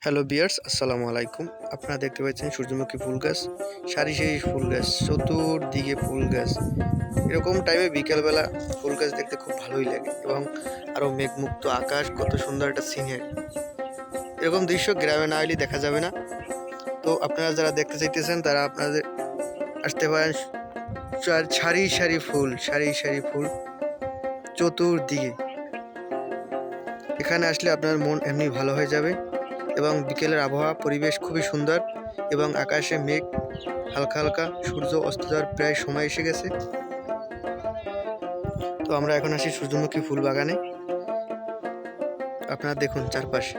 Hello বিয়ার্স, আসসালামু আলাইকুম। আপনারা দেখতে পাচ্ছেন সূর্যমুখী ফুল গাছ, সারি সারি ফুল গাছ, চতুর্দিকে ফুল গাছ। এরকম টাইমে বিকেলবেলা ফুল গাছ দেখতে খুব ভালোই লাগে এবং আরও মেঘমুক্ত আকাশ, কত সুন্দর একটা সিনারি। এরকম দৃশ্য গ্রামে না এলে দেখা যাবে না। তো আপনারা যারা দেখতে চাইতেছেন তারা আপনাদের আসতে পারেন। সারি সারি ফুল, সারি সারি ফুল চতুর্দিকে। এখানে আসলে আপনার মন এমনি ভালো হয়ে যাবে এবং বিকেলের আবহাওয়া পরিবেশ খুবই সুন্দর এবং আকাশে মেঘ হালকা হালকা, সূর্য অস্ত যাওয়ার প্রায় সময় এসে গেছে। তো আমরা এখন আসি সূর্যমুখী ফুল বাগানে। আপনারা দেখুন চারপাশে।